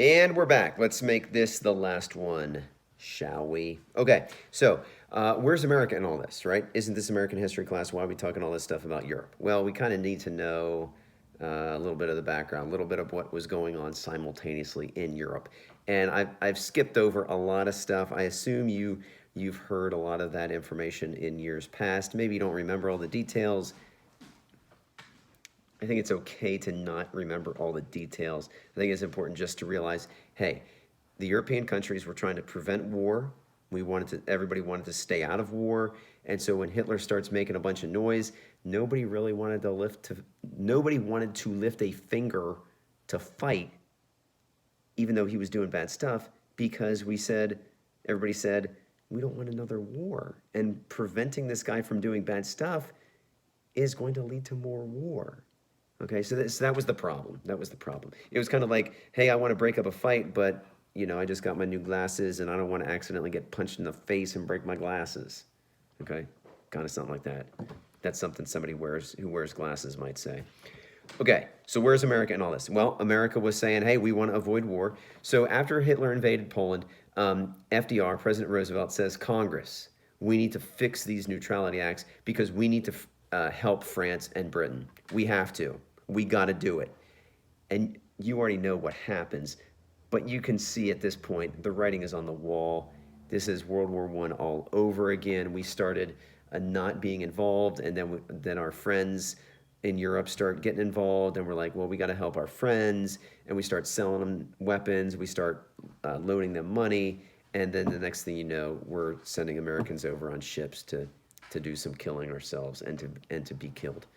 And we're back. Let's make this the last one, shall we? Okay, so where's America in all this, right? Isn't this American history class? Why are we talking all this stuff about Europe? Well, we kind of need to know a little bit of the background, a little bit of what was going on simultaneously in Europe. And I've skipped over a lot of stuff. I assume you've heard a lot of that information in years past. Maybe you don't remember all the details. I think it's okay to not remember all the details. I think it's important just to realize, hey, the European countries were trying to prevent war. Everybody wanted to stay out of war. And so when Hitler starts making a bunch of noise, nobody wanted to lift a finger to fight, even though he was doing bad stuff, because everybody said, we don't want another war. And preventing this guy from doing bad stuff is going to lead to more war. Okay, so that was the problem. That was the problem. It was kind of like, hey, I want to break up a fight, but I just got my new glasses, and I don't want to accidentally get punched in the face and break my glasses. Okay, kind of something like that. That's something somebody who wears glasses might say. Okay, so where's America in all this? Well, America was saying, hey, we want to avoid war. So after Hitler invaded Poland, FDR, President Roosevelt, says, Congress, we need to fix these neutrality acts because we need to help France and Britain. We have to. We got to do it. And you already know what happens, but you can see at this point, the writing is on the wall. This is World War I all over again. We started not being involved, and then our friends in Europe start getting involved, and we're like, well, we got to help our friends, and we start selling them weapons, we start loaning them money, and then the next thing you know, we're sending Americans over on ships to do some killing ourselves and to be killed.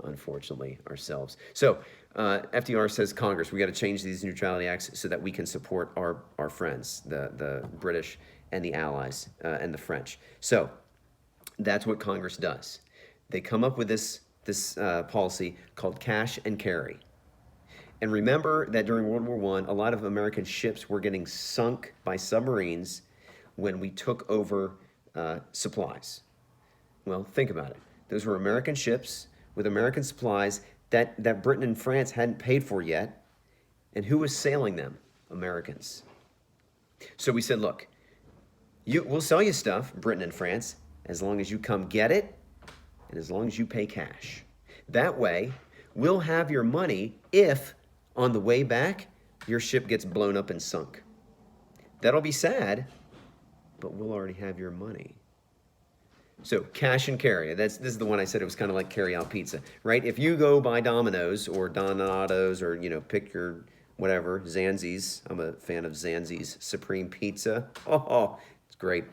Unfortunately, ourselves. So FDR says, Congress, we got to change these neutrality acts so that we can support our friends, the British and the Allies and the French. So that's what Congress does. They come up with this policy called cash and carry. And remember that during World War I, a lot of American ships were getting sunk by submarines when we took over supplies. Well, think about it. Those were American ships with American supplies that Britain and France hadn't paid for yet. And who was sailing them? Americans. So we said, look, we'll sell you stuff, Britain and France, as long as you come get it and as long as you pay cash. That way, we'll have your money if, on the way back, your ship gets blown up and sunk. That'll be sad, but we'll already have your money. So cash and carry, this is the one I said it was kind of like carry out pizza, right? If you go buy Domino's or Donato's or, pick your whatever, Zanzi's. I'm a fan of Zanzi's Supreme Pizza. Oh, it's great.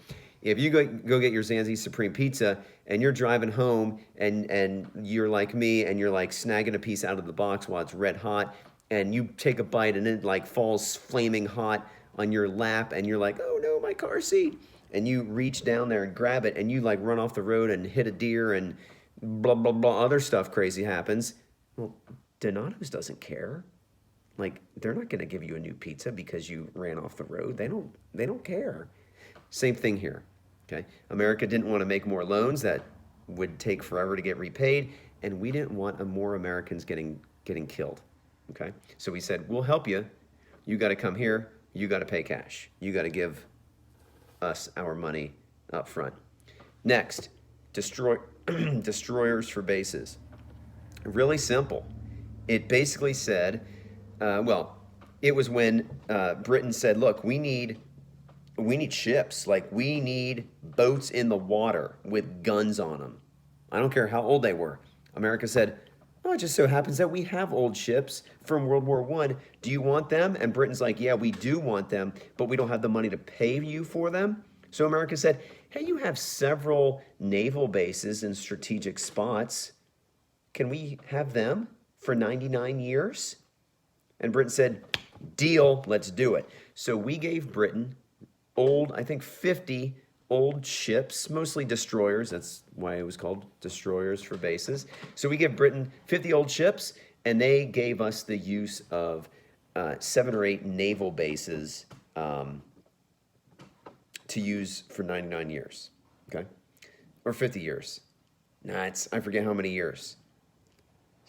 If you go get your Zanzi's Supreme Pizza and you're driving home and you're like me and you're like snagging a piece out of the box while it's red hot and you take a bite and it like falls flaming hot on your lap and you're like, oh no, my car seat. And you reach down there and grab it and you like run off the road and hit a deer and blah, blah, blah, other stuff crazy happens. Well, Donato's doesn't care. Like, they're not going to give you a new pizza because you ran off the road. They don't care. Same thing here, okay? America didn't want to make more loans that would take forever to get repaid, and we didn't want more Americans getting killed, okay? So we said, we'll help you. You got to come here. You got to pay cash. You got to give us our money up front. Next, destroyers for bases. Really simple. It basically said, it was when Britain said, look, we need ships. Like, we need boats in the water with guns on them. I don't care how old they were. America said, oh, it just so happens that we have old ships from World War I. Do you want them? And Britain's like, yeah, we do want them, but we don't have the money to pay you for them. So America said, hey, you have several naval bases in strategic spots. Can we have them for 99 years? And Britain said, deal, let's do it. So we gave Britain I think 50 old ships, mostly destroyers. That's why it was called destroyers for bases. So we give Britain 50 old ships, and they gave us the use of 7 or 8 naval bases to use for 99 years, okay? Or 50 years. Nah, I forget how many years.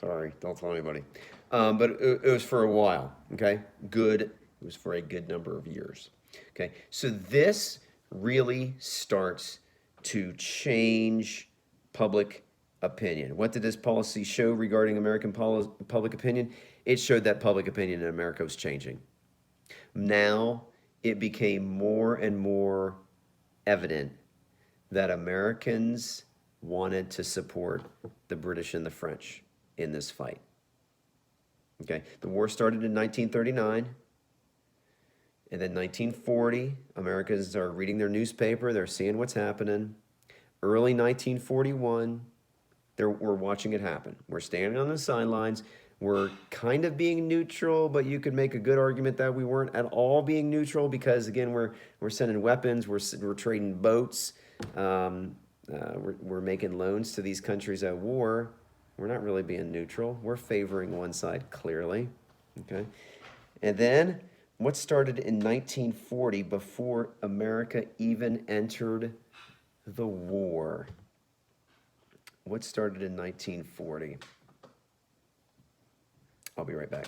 Sorry, don't tell anybody. But it was for a while, okay? Good It was for a good number of years. Okay, so this really starts to change public opinion. What did this policy show regarding American public opinion? It showed that public opinion in America was changing. Now it became more and more evident that Americans wanted to support the British and the French in this fight. Okay, the war started in 1939. And then 1940, Americans are reading their newspaper, they're seeing what's happening. Early 1941, we're watching it happen. We're standing on the sidelines. We're kind of being neutral, but you could make a good argument that we weren't at all being neutral because, again, we're sending weapons, we're trading boats, we're making loans to these countries at war. We're not really being neutral. We're favoring one side clearly. Okay, and then what started in 1940 before America even entered the war? What started in 1940? I'll be right back.